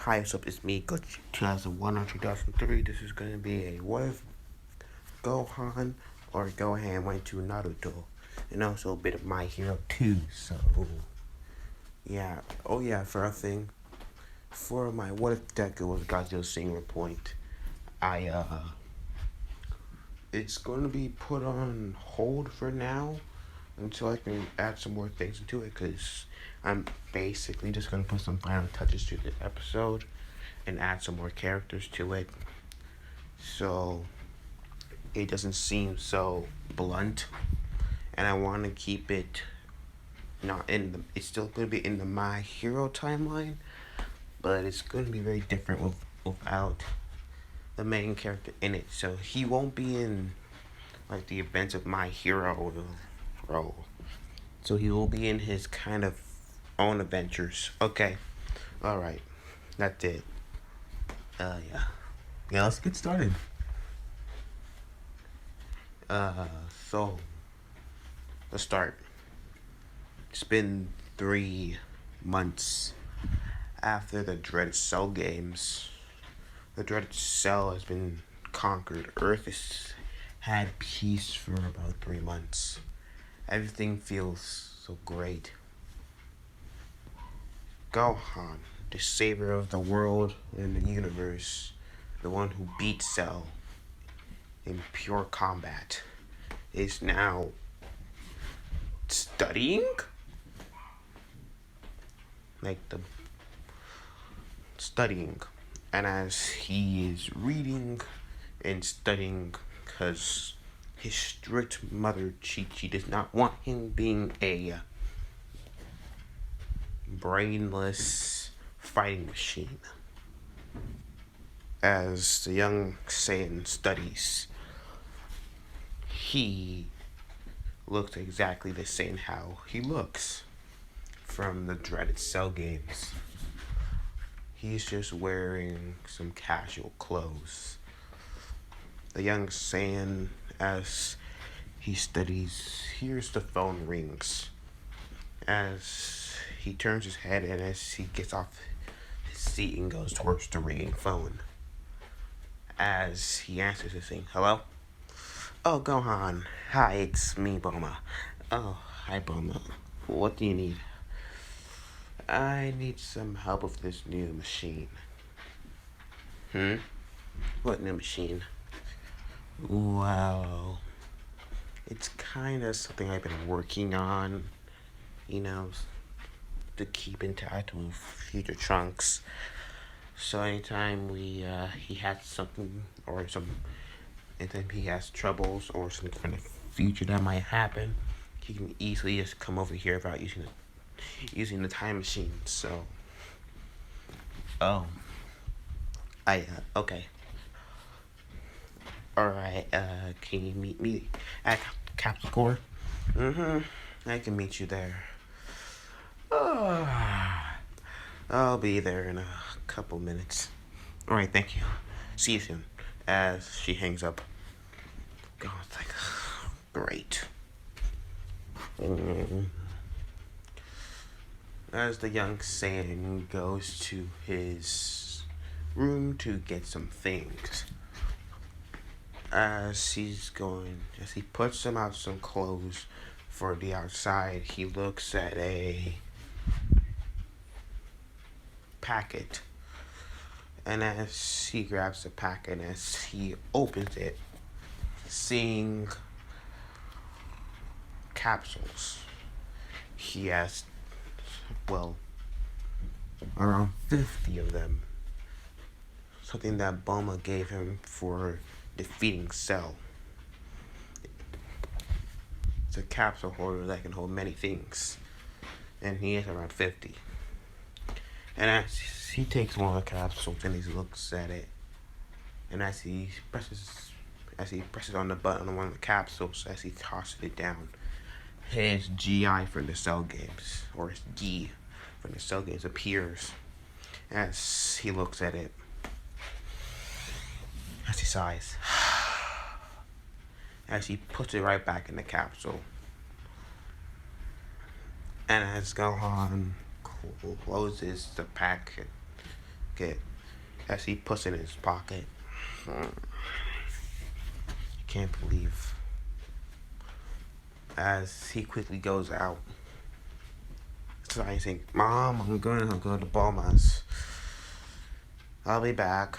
Hi, what's up? It's me, Coach 2001 or 2003. This is going to be a what if Gohan or Gohan went to Naruto. And also a bit of My Hero 2. So, yeah. Oh, yeah, for a thing. For my what if deck, it was Godzilla's Singular Point. It's going to be put on hold for now until I can add some more things into it because I'm basically just going to put some final touches to the episode and add some more characters to it so it doesn't seem so blunt. And I want to keep it not in the, it's still going to be in the My Hero timeline, but it's going to be very different without the main character in it. So he won't be in like the events of My Hero role. So he will be in his kind of own adventures. Okay. Alright. That's it. Yeah. Yeah, let's get started. So let's start. It's been 3 months after the dreaded Cell games. The dreaded Cell has been conquered. Earth has had peace for about 3 months. Everything feels so great. Gohan, the savior of the world and the universe, the one who beat Cell in pure combat, is now studying? Like the studying. And as he is reading and studying, because his strict mother Chi Chi does not want him being a brainless fighting machine. As the young Saiyan studies, he looks exactly the same how he looks from the dreaded Cell games. He's just wearing some casual clothes. The young Saiyan, as he studies, hears the phone rings. As he turns his head and as he gets off his seat and goes towards the ringing phone. As he answers the thing, hello? Oh, Gohan. Hi, it's me, Boma. Oh, hi, Boma. What do you need? I need some help with this new machine. What new machine? Well, it's kind of something I've been working on, you know, to keep in touch with future Trunks. So anytime he has something or anytime he has troubles or something from the future that might happen, he can easily just come over here without using the time machine. So, oh, okay. Alright, can you meet me at Capsule Core? I can meet you there. I'll be there in a couple minutes. Alright, thank you. See you soon. As she hangs up. God, it's like, great. As the young Saiyan goes to his room to get some things. As he puts him out some clothes for the outside, he looks at a packet. And as he grabs the packet, as he opens it, seeing capsules, he has, well, around 50 of them. Something that Boma gave him for defeating Cell. It's a capsule holder that can hold many things. And he has around 50. And as he takes one of the capsules and he looks at it, and as he presses on the button on one of the capsules, as he tosses it down, his GI from the Cell games, or his G from the Cell games, appears. As he looks at it, as he sighs, as he puts it right back in the capsule, and as Gohan closes the pocket as he puts it in his pocket. I can't believe. As he quickly goes out, so I think, Mom, I'm gonna go to Bulma's. I'll be back.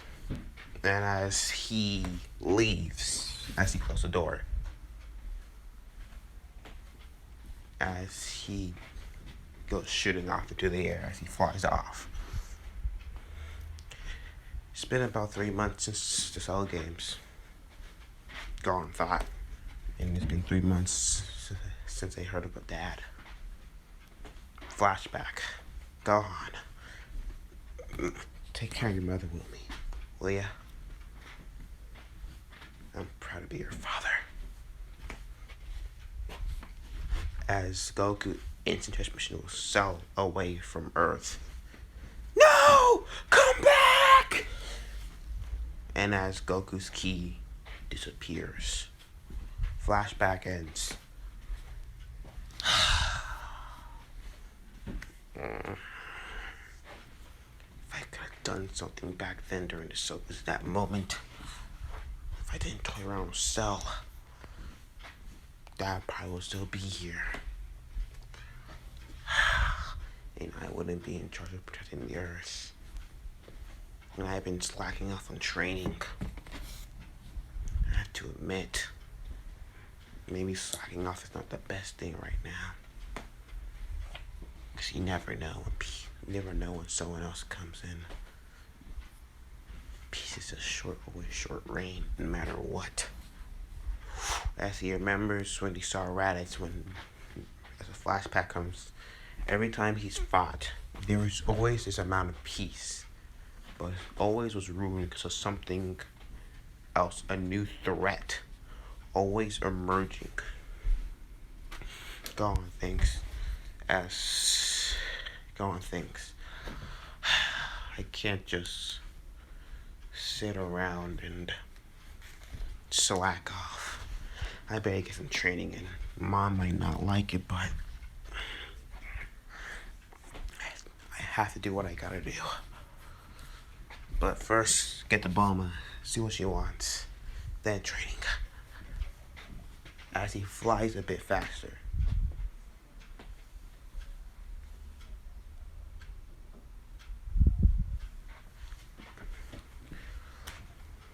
And as he leaves, as he closes the door, as he goes shooting off into the air, as he flies off. It's been about 3 months since the Cell Games. Gone, thought. And it's been 3 months since I heard about Dad. Flashback. Gone. Take care of your mother, will ya? I'm proud to be your father. As Goku instant transmission will Cell away from Earth. No! Come back! And as Goku's ki disappears, flashback ends. If I could have done something back then during that moment, if I didn't toy around with Cell, Dad probably would still be here. And I wouldn't be in charge of protecting the Earth. And I've been slacking off on training. I have to admit, maybe slacking off is not the best thing right now. Because you never know when someone else comes in. Peace is always short reign, no matter what. As he remembers when he saw Raditz, as a flashback comes, every time he's fought, there was always this amount of peace. But it always was ruined because of something else, a new threat, always emerging. Go on, thanks. I can't just sit around and slack off. I better get some training in. Mom might not like it, but I have to do what I gotta do. But first, get to Bulma, see what she wants, then training. As he flies a bit faster.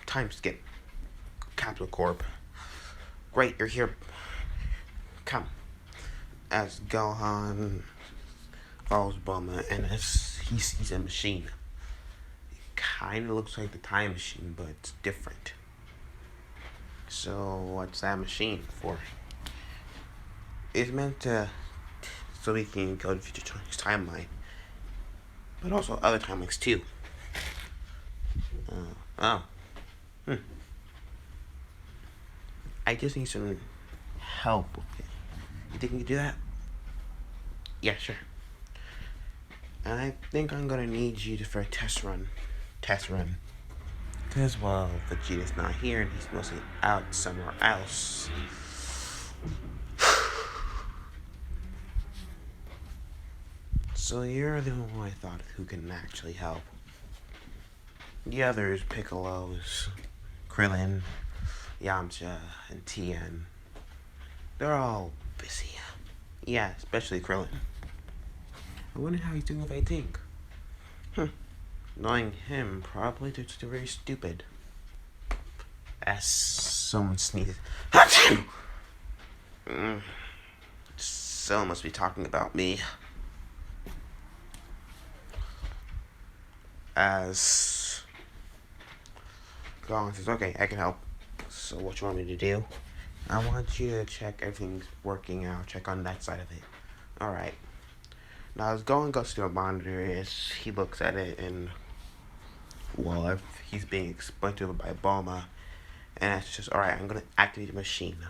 Time skip. Capital Corp. Great, you're here. Come. As Gohan follows Bulma, and as he sees a machine. Kind of looks like the time machine, but it's different. So what's that machine for? It's meant to, so we can go to future timeline, but also other timelines too. I just need some help with it. You think you can do that? Yeah, sure. And I think I'm gonna need you for a test run. Because, well, Vegeta's not here and he's mostly out somewhere else. So you're the only one I thought of who can actually help. The others, Piccolo's, Krillin, Yamcha, and Tien, they're all busy. Yeah, especially Krillin. I wonder how he's doing with 18. Knowing him, probably they're just very stupid. As someone sneezes. Achoo! Someone must be talking about me. As Gohan says, okay, I can help. So what you want me to do? I want you to check everything's working out. Check on that side of it. Alright. Now as Gohan goes to the monitor, he looks at it and, well, if he's being explained to him by Bulma, and it's just, alright, I'm going to activate the machine.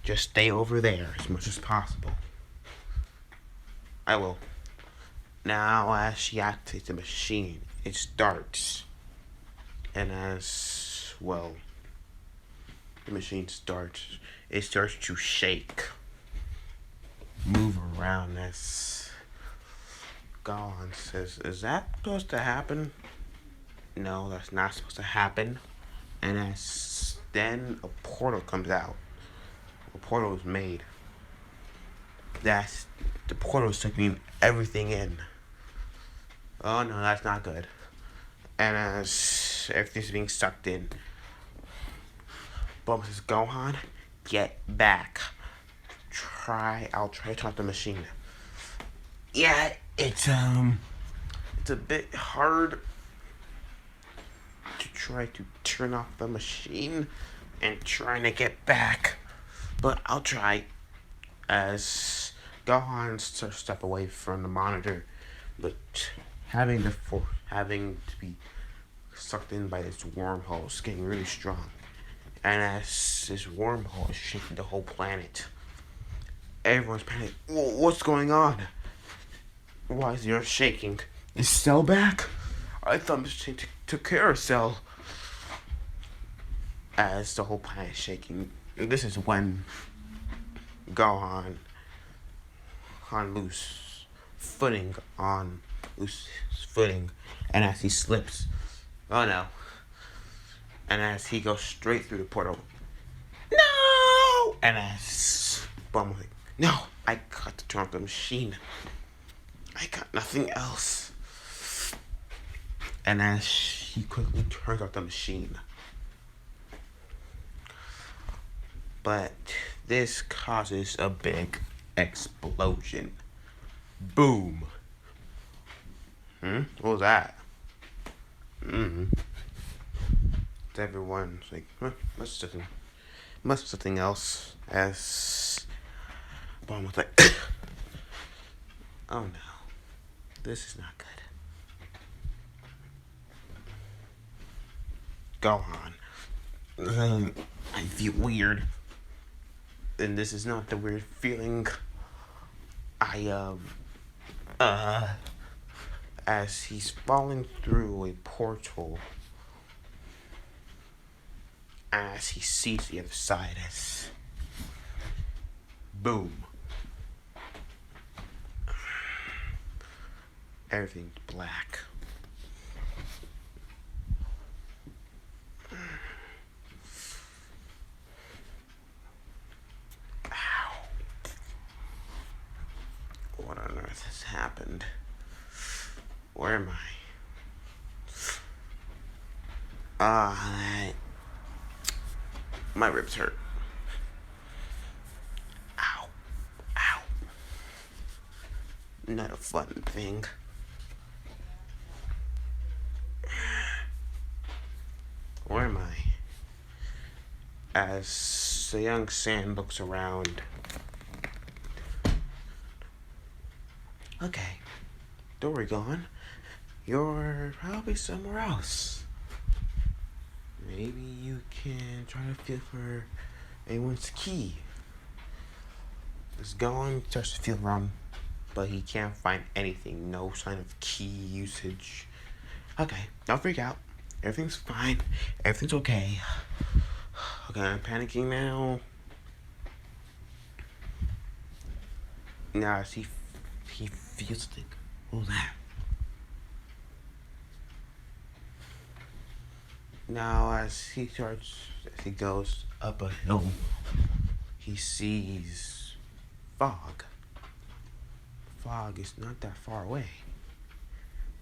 Just stay over there as much as possible. I will. Now, as she activates the machine, it starts. And as, well, the machine starts, it starts to shake. Move around as Gohan says, "Is that supposed to happen?" No, that's not supposed to happen. And then a portal comes out. A portal is made. That's the portal is taking everything in. Oh no, that's not good. And as everything's being sucked in, Bulma says, "Gohan, get back. I'll try to turn off the machine." Yeah, it's a bit hard to try to turn off the machine and trying to get back, but I'll try. As Gohan starts to step away from the monitor, but having to be sucked in by this wormhole is getting really strong. And as this wormhole is shaking the whole planet, everyone's panicking. What's going on? Why is the earth shaking? Is Cell back? I thought Mr. T took care of Cell. As the whole planet is shaking, this is when Gohan loose footing, and as he slips, oh no, and as he goes straight through the portal, no, and as Bulma like, no, I got to turn off the machine. I got nothing else. And as he quickly turns off the machine, but this causes a big explosion. Boom. What was that? Everyone's like, must be something else. As Bomb was like, oh no, this is not good. Gohan, I feel weird. And this is not the weird feeling as he's falling through a portal, as he sees the other side, as boom, everything's black. What on earth has happened? Where am I? My ribs hurt. Ow. Ow. Not a fun thing. Where am I? As the young Saiyan looks around. Okay, don't worry, Gohan. You're probably somewhere else. Maybe you can try to feel for anyone's key. As Gohan starts to feel around, but he can't find anything. No sign of key usage. Okay, don't freak out. Everything's fine. Everything's okay. Okay, I'm panicking now. Now, as he feels like, what was that? Now, as he goes up a hill, he sees fog. Fog is not that far away,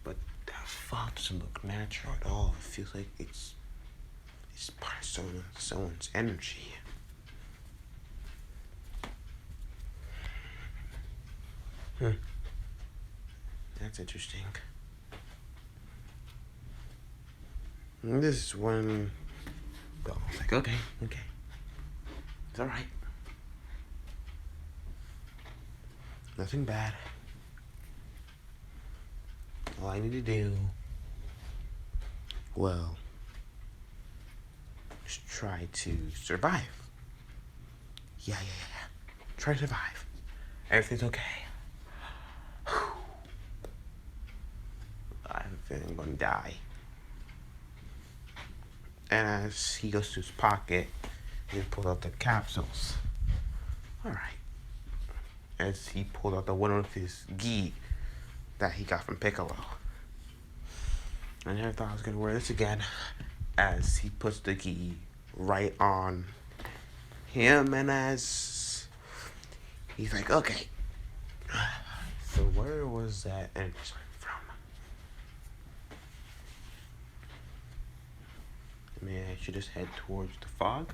but that fog doesn't look natural at all. It feels like it's part of someone's energy. That's interesting. And this is when Gohan's like, okay. It's alright. Nothing bad. All I need to do, well, is try to survive. Yeah. Try to survive. Everything's okay. I have a feeling I'm gonna die. And as he goes to his pocket, he pulls out the capsules. Alright. As he pulled out the one with his gi, that he got from Piccolo. I never thought I was gonna wear this again, as he puts the gi right on him, and as he's like, okay, so where was that energy from? Maybe I should just head towards the fog.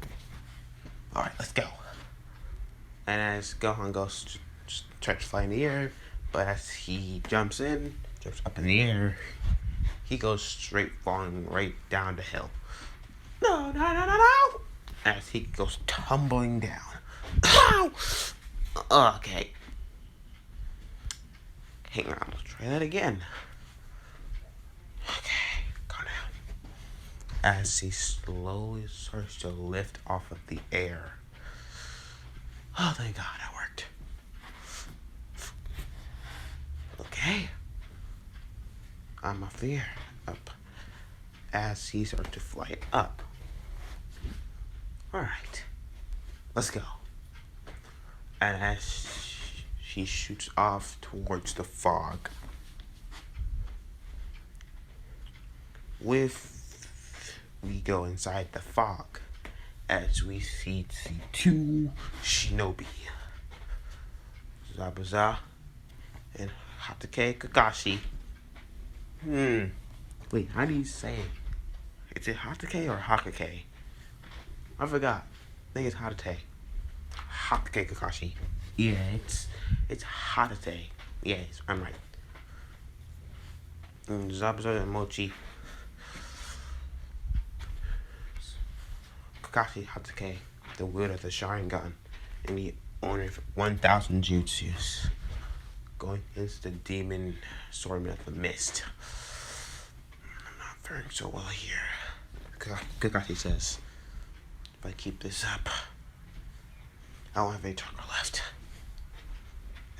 Alright, let's go. And as Gohan goes to try to fly in the air, but as he jumps up in the air, he goes straight falling right down the hill. No, no, no, no, no! As he goes tumbling down. Ow! Okay. Hang on, let's try that again. Okay, calm down. As he slowly starts to lift off of the air. Oh, thank God, that worked. Okay. I'm up there, up. As he starts to fly up. Alright. Let's go. And as she shoots off towards the fog. We go inside the fog. As we see two shinobi. Zabuza and Hatake Kakashi. Wait, how do you say it? Is it Hatake or Hakake? I forgot. I think it's Hatate. Hatake Kakashi. Yeah, it's Hatate. Yes, I'm right. And Zabuza and Mochi. Kakashi Hatake, the wielder of the Sharingan, and the owner of 1,000 jutsus. Going against the demon swordsman of the mist. I'm not faring so well here. Kakashi says, if I keep this up, I won't have any chakra left.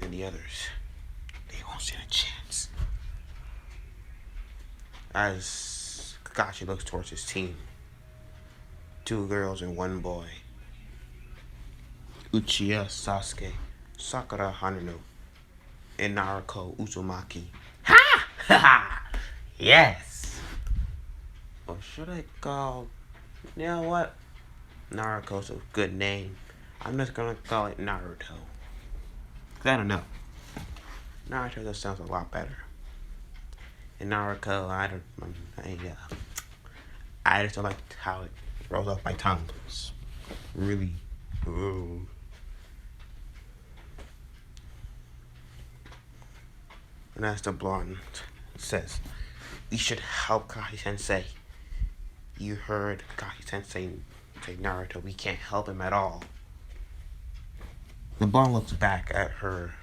And the others, they won't stand a chance. As Kakashi looks towards his team, 2 girls and 1 boy. Uchiha Sasuke, Sakura Haruno, and Naruto Uzumaki. Ha! Ha! Yes! Or should I call... You know what? Naruto's a good name. I'm just gonna call it Naruto. Cause I don't know. Naruto just sounds a lot better. And Naruto, I just don't like how it rolls off my tongue. It's really... Ooh. And as the blonde says, we should help Kakashi-sensei. You heard Kakashi-sensei say Naruto, we can't help him at all. The blonde looks back at her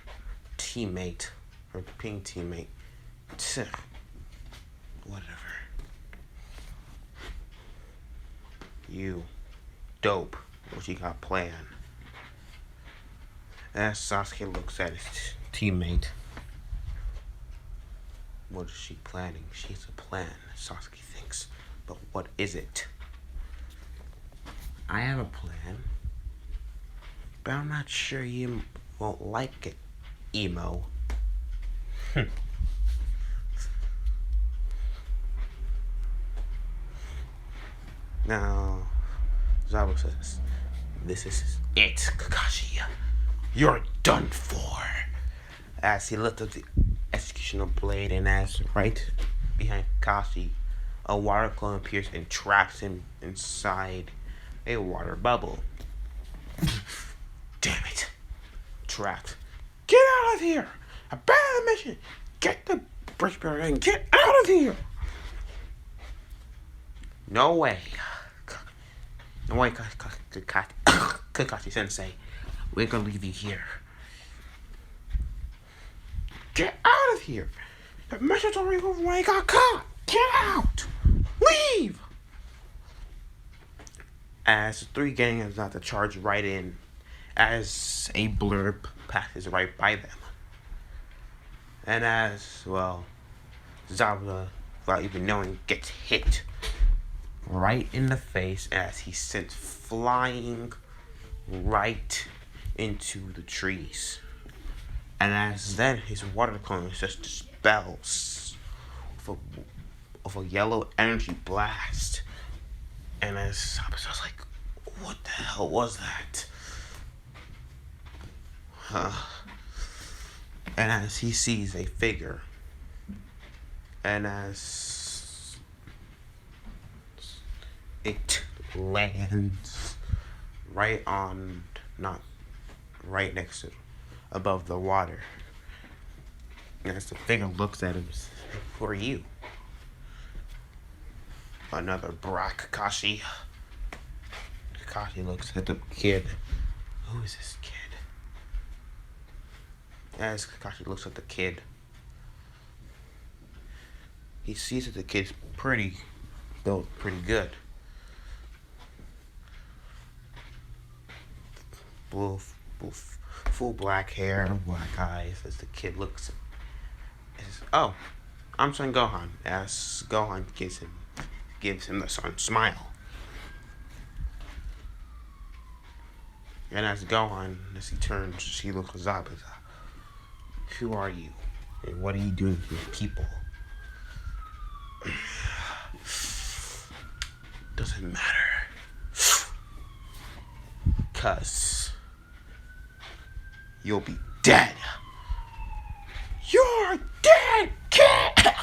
teammate, her pink teammate. Whatever. You dope. What you got planned? As Sasuke looks at his teammate. What is she planning? She has a plan, Sasuke thinks. But what is it? I have a plan. But I'm not sure you won't like it, emo. Now, Zabo says, this is it, Kakashi. You're done for. As he lifts up the executioner blade, and as right behind Kakashi, a water clone appears and traps him inside a water bubble. Damn it. Trapped. Get out of here! Abandon the mission! Get the bridge barrier and get out of here! No way. No way, Kakashi-sensei. We're gonna leave you here. Get out of here! The mission's already over when I got caught! Get out! Leave! As the 3 gang is about to charge right in, as a blurb passes right by them. And as, well, Zabuza, without even knowing, gets hit right in the face as he's sent flying right into the trees. And as then his water clone is just expels of a yellow energy blast. And as I was like, what the hell was that? And as he sees a figure, and as it lands right on, not right next to, above the water, and as the figure looks at him, who are you? Another Brock Kakashi. Kakashi looks at the kid. Who is this kid? As Kakashi looks at the kid, he sees that the kid's pretty good. Full black hair, black eyes. As the kid looks, says, "Oh, I'm Son Gohan." As Gohan gives him the Son smile. And as he turns, he looks at Zabuza. Who are you? And what are you doing to your people? Doesn't matter. 'Cause you'll be dead. You're dead, kid!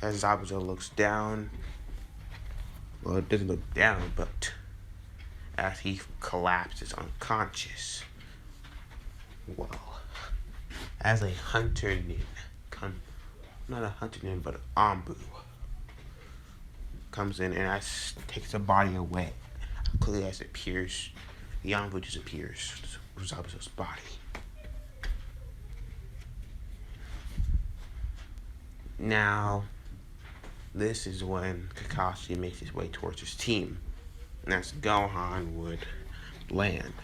As Zabuza looks down, well, it doesn't look down, but as he collapses unconscious, well, as a hunter nin, not a hunter nin, but an Ambu comes in and takes the body away. Clearly, as it appears, the Ambu disappears from Zabuza's body. Now, this is when Kakashi makes his way towards his team, and as Gohan would land.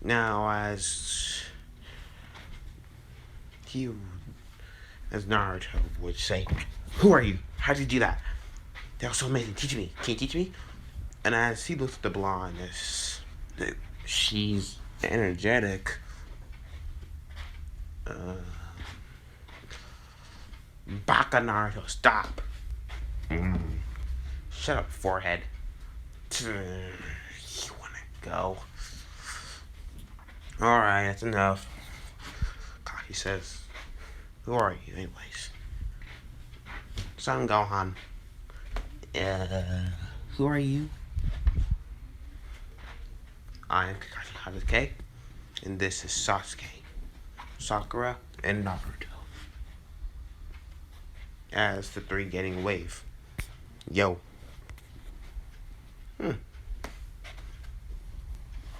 Now, as Naruto would say, "Who are you? How did you do that? That was so amazing. Teach me. Can you teach me?" And as he looks at the blonde, she's energetic. Baka Naruto, stop. Shut up, forehead. You wanna go? Alright, that's enough. Kakashi says, "Who are you, anyways?" "Son Gohan." Who are you?" "I am Kakashi Hatake, and this is Sasuke, Sakura, and Naruto." As the three getting wave. Yo.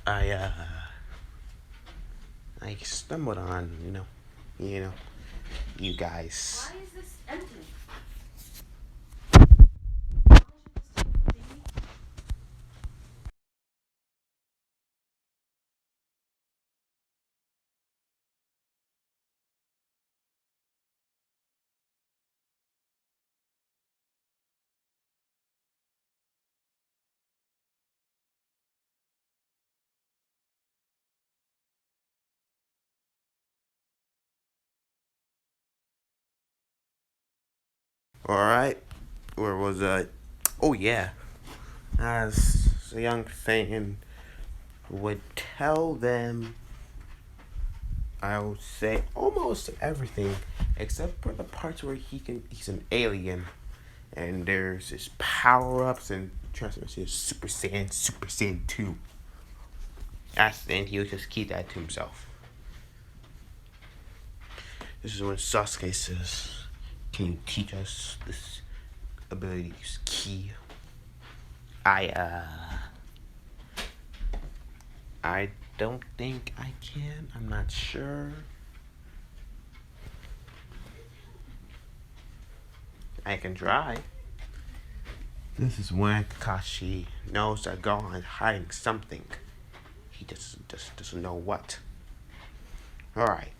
I stumbled on, you guys. Why is this empty? Alright. Where was I? Oh, yeah. As a young fan would tell them, I would say almost everything, except for the parts where he's an alien, and there's his power-ups and transformation Super Saiyan 2. And he would just keep that to himself. This is when Sasuke says, "Can you teach us this ability to use ki?" I don't think I can. I'm not sure. I can try. This is when Kakashi knows that Gohan is hiding something. He just doesn't know what. Alright.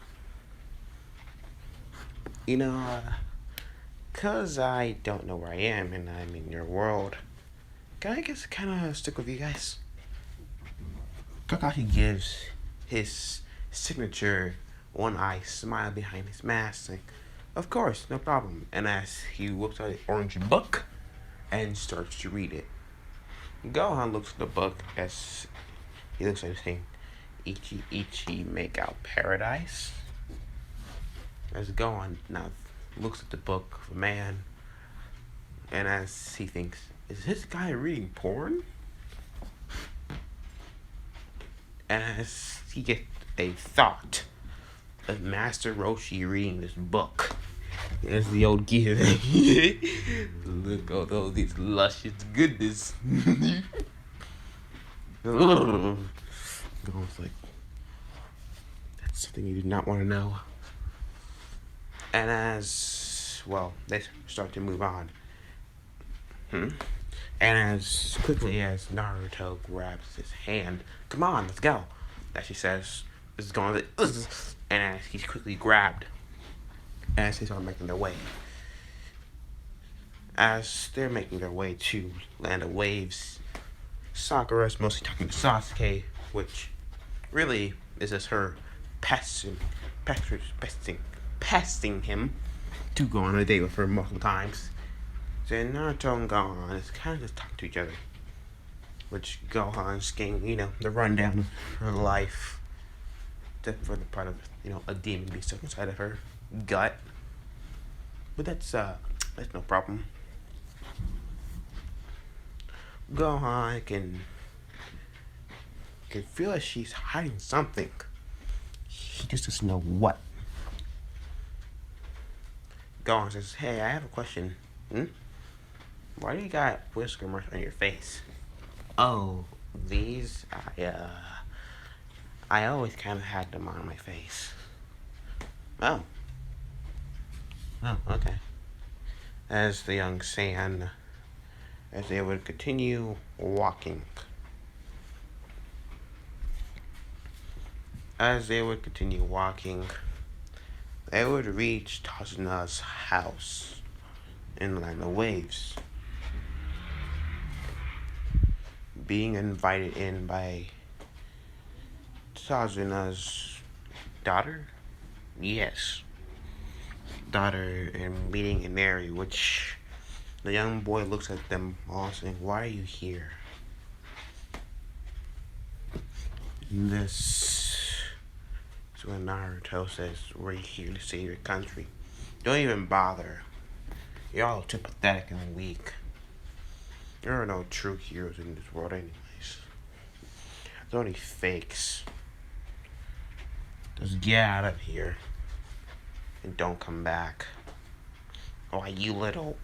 Cause I don't know where I am and I'm in your world, can I kind of stick with you guys? Kakashi gives his signature one-eye smile behind his mask, saying, "Of course, no problem." And as he whips out an orange book and starts to read it, Gohan looks at the book as he looks at it saying, "Ichi Ichi make out paradise." As Gohan now looks at the book of a man, and as he thinks, "Is this guy reading porn?" And as he gets a thought of Master Roshi reading this book, as the old give, look at all these luscious goodness. Gohan's like, that's something you do not want to know. And as, well, they start to move on. And as quickly as Naruto grabs his hand, "Come on, let's go," that she says, "This is going to," and as he's quickly grabbed, as they start making their way. As they're making their way to Land of Waves, Sakura's mostly talking to Sasuke, which really is just her pesting him to go on a date with her multiple times. So Naruto and Gohan is kind of just talking to each other, which Gohan's getting, the rundown of her life, for the part of, a demon being stuck inside of her gut. But that's no problem. Gohan can feel like she's hiding something. She just doesn't know what. Gohan says, "Hey, I have a question. Why do you got whisker marks on your face?" "Oh, these, I always kind of had them on my face." Oh, okay. As the young Saiyan, as they would continue walking. They would reach Tazuna's house in Land of Waves. Being invited in by Tazuna's daughter? Yes. Daughter, and meeting and Mary, which the young boy looks at them all saying, "Why are you here?" This is when Naruto says, "We're here to save your country. Don't even bother. You're all too pathetic and weak. There are no true heroes in this world anyways. There's only fakes. Just get out of here and don't come back. Why, you little..."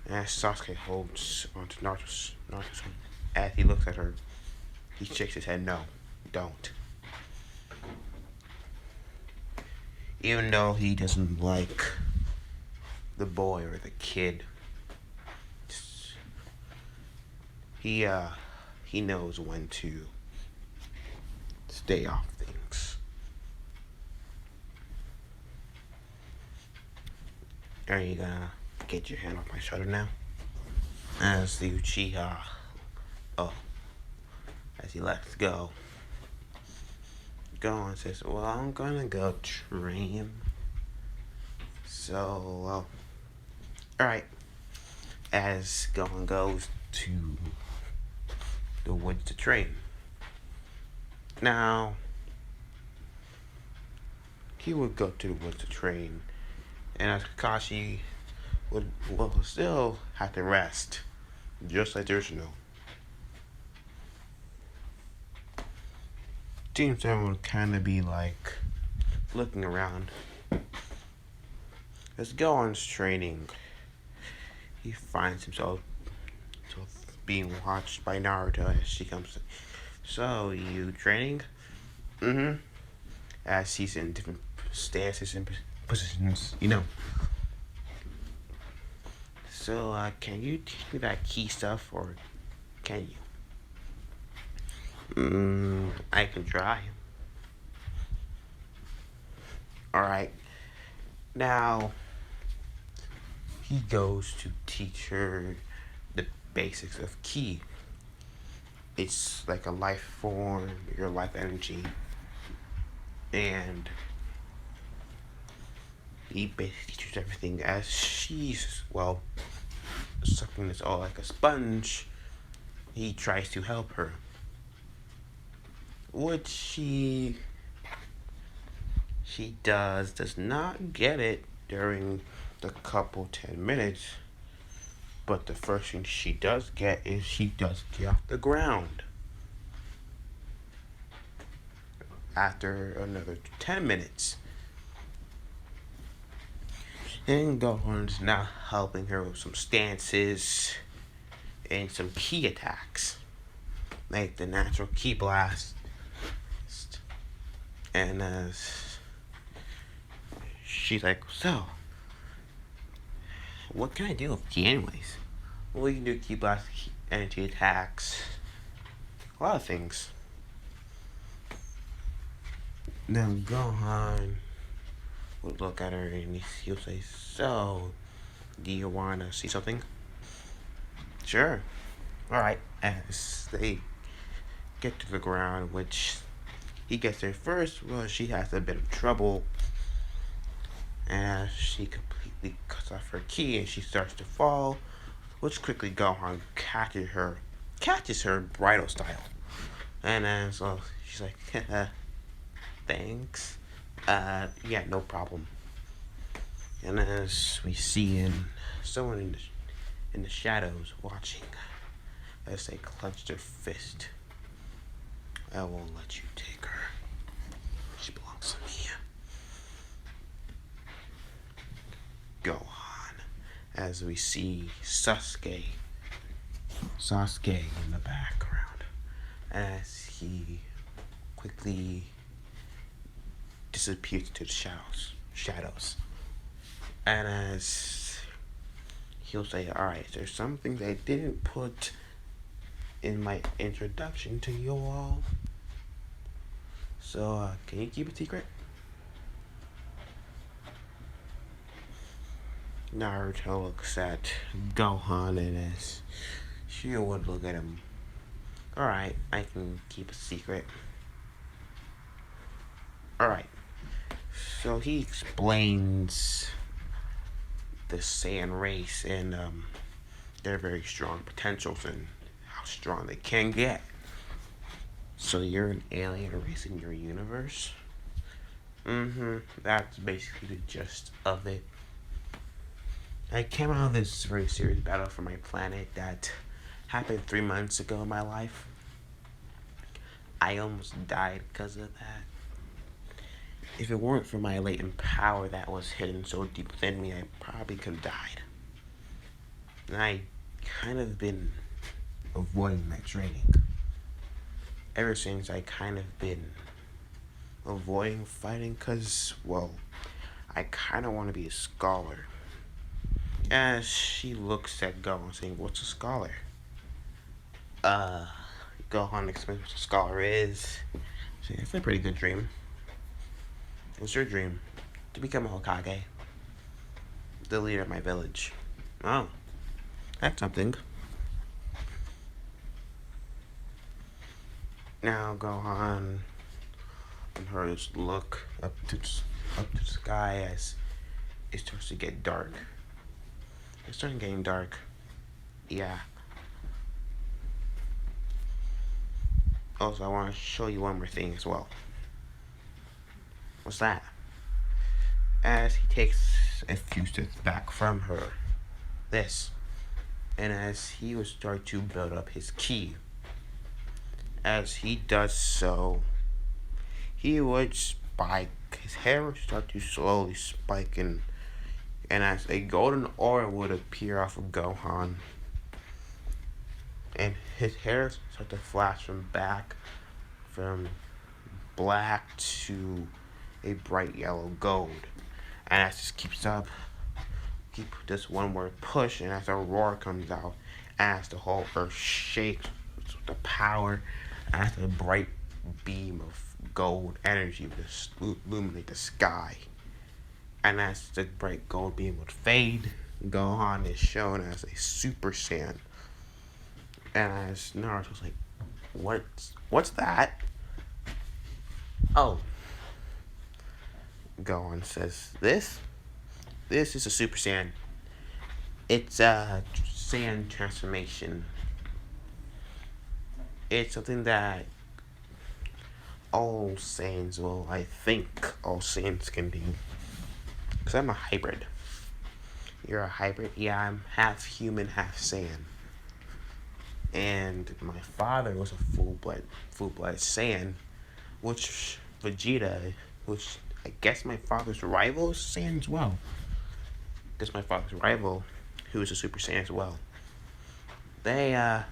As Sasuke holds onto Naruto's hand, as he looks at her, he shakes his head, "No, don't." Even though he doesn't like the boy or the kid, he knows when to stay off things. Are you gonna get your hand off my shoulder now? As the Uchiha, as he lets go, Gohan says, "Well, I'm gonna go train. So, alright." As Gohan goes to the woods to train. Now, he would go to the woods to train, and as Kakashi would still have to rest, just like Urshino. Seems everyone would kind of be like looking around. As Gohan's training, he finds himself being watched by Naruto as she comes. "So, you training?" As he's in different stances and positions, "So, can you teach me that key stuff, or can you?" "I can try." Alright. Now, he goes to teach her the basics of ki. it's like a life form, your life energy, and he basically treats everything as she's, well, sucking this all like a sponge. He tries to help her, which she does not get it during the couple 10 minutes. But the first thing she does get is she does get off the ground. After another 10 minutes. And Gohan's now helping her with some stances and some key attacks. Like the natural key blast. And she's like, so, what can I do with key anyways? Well, you can do key blast, energy attacks, a lot of things. Then Gohan would look at her and he'll say, so, do you want to see something? Sure. Alright, as they get to the ground, which he gets there first, well, she has a bit of trouble as she completely cuts off her key and she starts to fall, which quickly Gohan catches her bridal style. And so she's like, thanks. Yeah, no problem. And as we see someone in the shadows watching, as they clench their fist, I won't let you take her. She belongs to me. Gohan, as we see Sasuke in the background, as he quickly disappears into the shadows. And as he'll say, alright, there's some things I didn't put in my introduction to you all. So, can you keep it secret? Naruto looks at Gohan and as she would look at him. Alright, I can keep a secret. Alright. So he explains the Saiyan race and their very strong potentials and how strong they can get. So you're an alien race in your universe? That's basically the gist of it. I came out of this very serious battle for my planet that happened 3 months ago in my life. I almost died because of that. If it weren't for my latent power that was hidden so deep within me, I probably could have died. And I kind of been avoiding my training. Ever since I kind of been avoiding fighting because, well, I kind of want to be a scholar. As she looks at Gohan saying, what's a scholar? Gohan explains what a scholar is. So it's a pretty good dream. What's your dream? To become a Hokage. The leader of my village. Oh, that's something. Now Gohan and her just look up to the sky as it starts to get dark. It's starting getting dark. Yeah. Also, I want to show you one more thing as well. What's that? As he takes a few steps back from her. This. And as he would start to build up his ki. As he does so, he would spike. His hair would start to slowly spike and as a golden aura would appear off of Gohan. And his hair starts to flash from black to a bright yellow gold. And as this keeps up, he does one more push, and as a roar comes out, as the whole earth shakes with the power, as a bright beam of gold energy would illuminate the sky. And as the bright gold beam would fade, Gohan is shown as a Super Saiyan. And as Naruto's like, What's that? Oh, Gohan says, This is a Super Saiyan. It's a Saiyan transformation. It's something that all Saiyans, well, I think all Saiyans can be. Because I'm a hybrid. You're a hybrid? Yeah, I'm half human, half Saiyan. And my father was a full-blood Saiyan, which Vegeta, which I guess my father's rival is Saiyan as well. Because my father's rival, who is a Super Saiyan as well. They're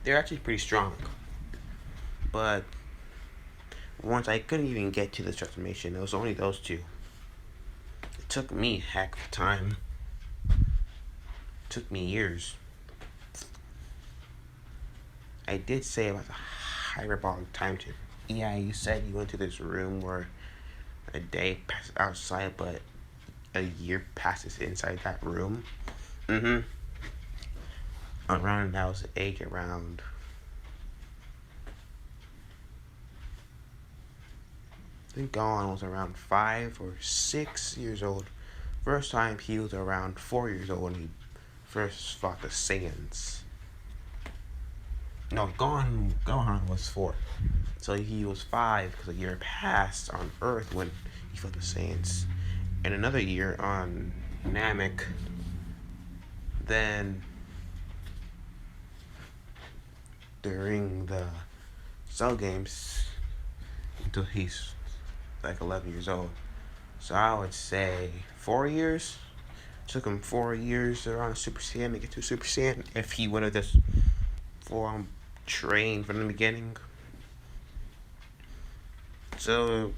actually pretty strong. But once I couldn't even get to the transformation, it was only those two. It took me a heck of time. It took me years. I did say about the hyperbolic time too. Yeah, you said you went to this room where a day passes outside, but a year passes inside that room. Mm-hmm. Around, that was the age around. I think Gohan was around 5 or 6 years old. First time he was around 4 years old when he first fought the Saiyans. No, Gohan was 4. So he was 5 because a year passed on Earth when he fought the Saiyans. And another year on Namek. Then during the Cell Games until he's like 11 years old. So I would say 4 years. Took him 4 years around Super Saiyan to get to Super Saiyan. If he would have just trained from the beginning. So,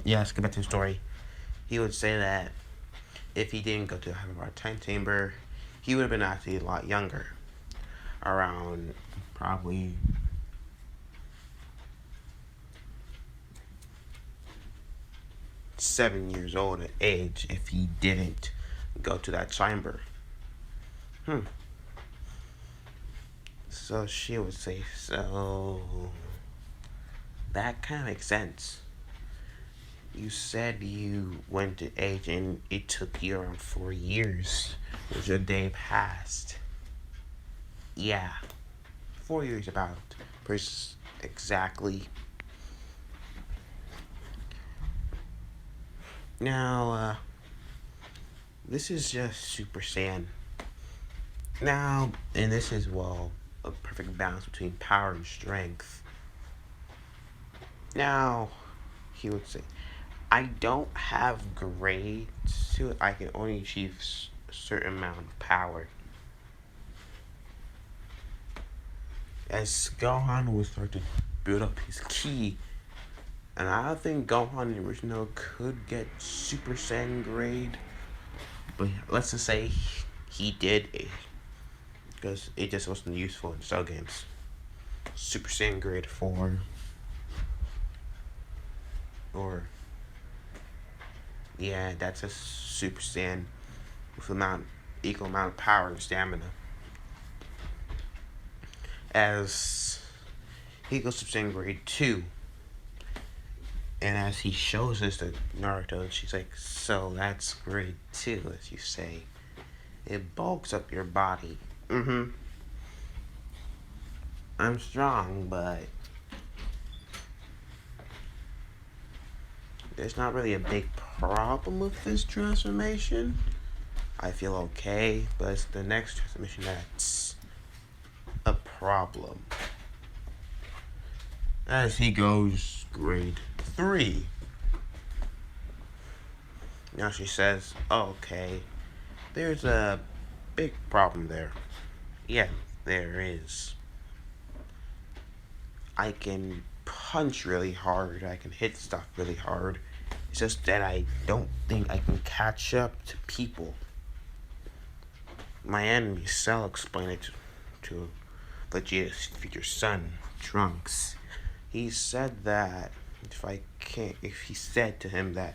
yeah, let's get back to the story. He would say that if he didn't go to the Hyperbolic Time Chamber, he would have been actually a lot younger. Around probably 7 years old at age if he didn't go to that chamber. So she would say, so that kind of makes sense. You said you went to age and it took you around 4 years, which a day passed. Yeah, 4 years about, exactly. Now, this is just Super Saiyan. Now, and this is, well, a perfect balance between power and strength. Now, he would say, I don't have grades to it. I can only achieve a certain amount of power. As Gohan will start to build up his ki, and I don't think Gohan the original could get Super Saiyan grade, but let's just say he did it, because it just wasn't useful in Cell Games. Super Saiyan grade 4, or yeah, that's a Super Saiyan with equal amount of power and stamina. As he goes to Super Saiyan grade 2, and as he shows us to Naruto, she's like, so that's grade 2, as you say. It bulks up your body. I'm strong, but there's not really a big problem with this transformation. I feel okay, but it's the next transformation that's a problem. As he goes grade 3. Now she says, okay, there's a big problem there. Yeah, there is. I can punch really hard, I can hit stuff really hard. It's just that I don't think I can catch up to people. My enemy Cell explained it to Vegeta's future son, Trunks. He said that if he said to him that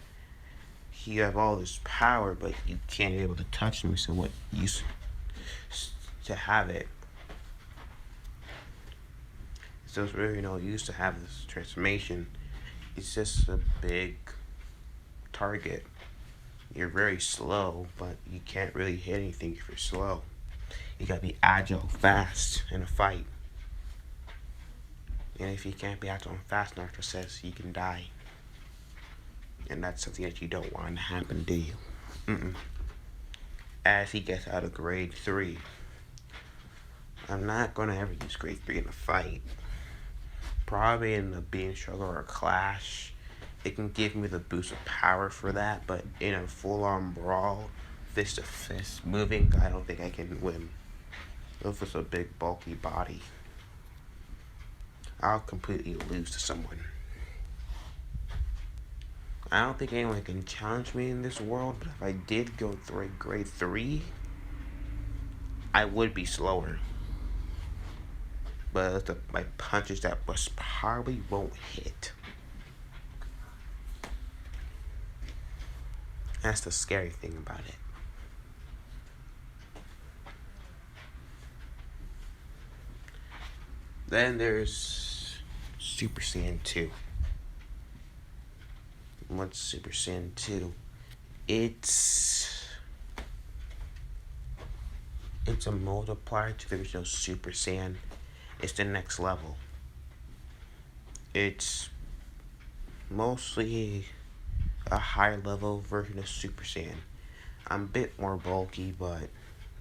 you have all this power, but you can't be able to touch me, so what use to have it? So it's really no use to have this transformation. It's just a big target. You're very slow, but you can't really hit anything if you're slow. You gotta be agile, fast in a fight. And if you can't be agile and fast, Naruto says you can die. And that's something that you don't want to happen, do you? Mm-mm. As he gets out of grade 3, I'm not gonna ever use grade 3 in a fight. Probably in a beam struggle or a clash. It can give me the boost of power for that, but in a full-on brawl, fist to fist moving, I don't think I can win. If it's a big bulky body, I'll completely lose to someone. I don't think anyone can challenge me in this world, but if I did go through grade 3, I would be slower. But my punches that was probably won't hit. That's the scary thing about it. Then there's Super Saiyan 2. What's Super Saiyan 2? It's a multiplier to the original Super Saiyan. It's the next level. It's mostly a higher level version of Super Saiyan. I'm a bit more bulky, but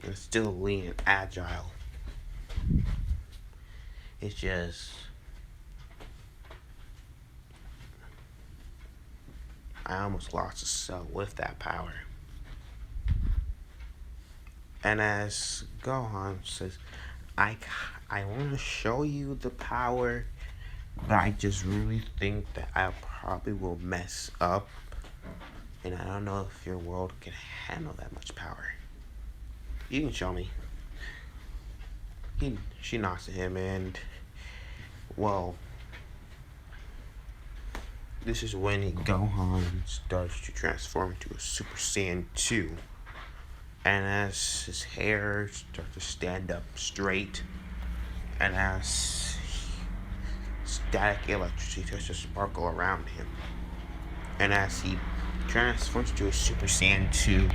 I'm still lean and agile. It's just I almost lost a cell with that power. And as Gohan says, I want to show you the power, but I just really think that I probably will mess up. And I don't know if your world can handle that much power. You can show me. She nods at him, and well, this is when Gohan starts to transform into a Super Saiyan 2. And as his hair starts to stand up straight, and as static electricity starts to sparkle around him, and as he transforms to a Super Saiyan 2,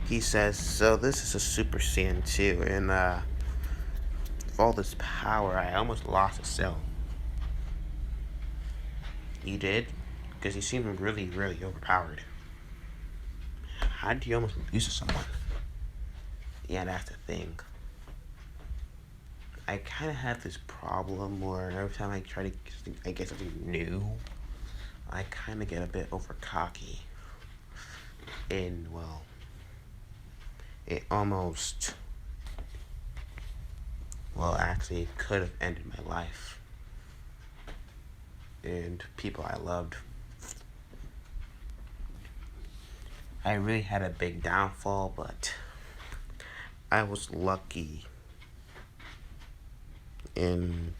he says, so this is a Super Saiyan 2, and with all this power, I almost lost a cell. You did? Because you seem really, really overpowered. How did you almost lose to someone? Yeah, that's the thing. I kind of have this problem where every time I try to get something new, I kind of get a bit over cocky. And, well, it almost, well, actually, it could have ended my life. And people I loved. I really had a big downfall, but I was lucky. And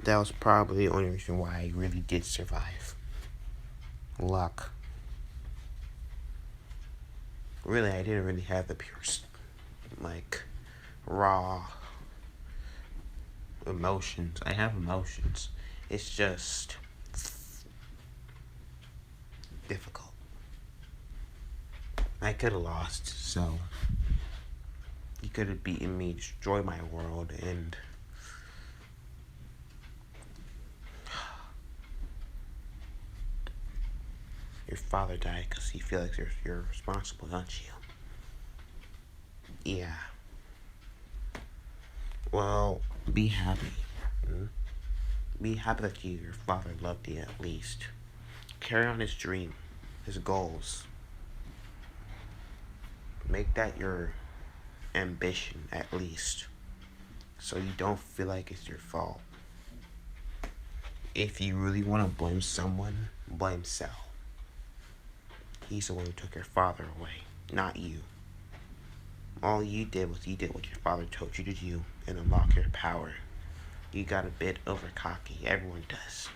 that was probably the only reason why I really did survive. Luck. Really, I didn't really have the pure, like, raw emotions. I have emotions. It's just difficult. I could have lost, so you could have beaten me, destroyed my world, and your father died because he feels like you're responsible, don't you? Yeah. Well, be happy. Be happy that your father loved you at least. Carry on his dream, his goals. Make that your ambition at least, so you don't feel like it's your fault. If you really want to blame someone, blame Cell. He's the one who took your father away, not you. All you did was what your father told you to do and unlock your power. You got a bit over cocky. Everyone does.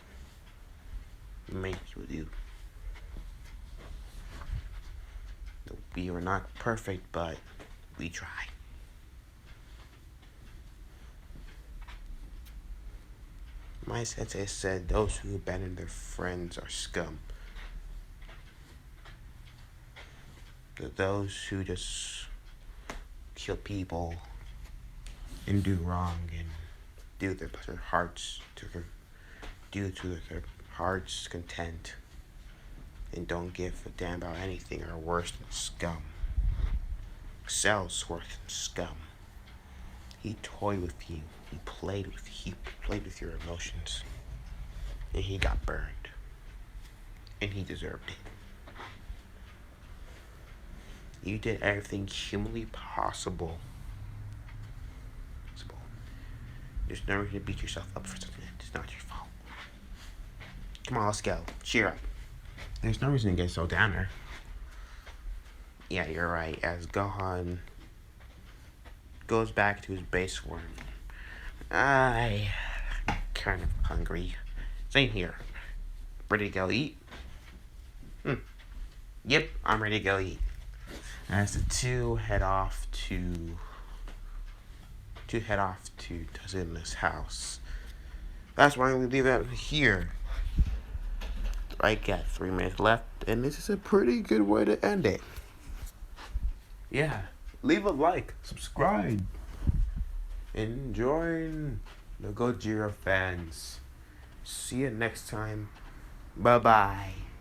Many people do. We were not perfect, but we try. My sensei said those who abandon their friends are scum. Those who just kill people and do wrong and do their hearts to their heart's content and don't give a damn about anything are worse than scum. Excels worse than scum. He toyed with you. He played with your emotions. And he got burned. And he deserved it. You did everything humanly possible. There's no reason to beat yourself up for something that's not your fault. Come on, let's go. Cheer up. There's no reason to get so downer. Yeah, you're right. As Gohan goes back to his base form, I'm kind of hungry. Same here. Ready to go eat? Yep, I'm ready to go eat. As the two head off to Tazuna's house. That's why I'm going to leave it here. I got 3 minutes left, and this is a pretty good way to end it. Yeah, leave a like, subscribe, and join the Gojira fans. See you next time. Bye-bye.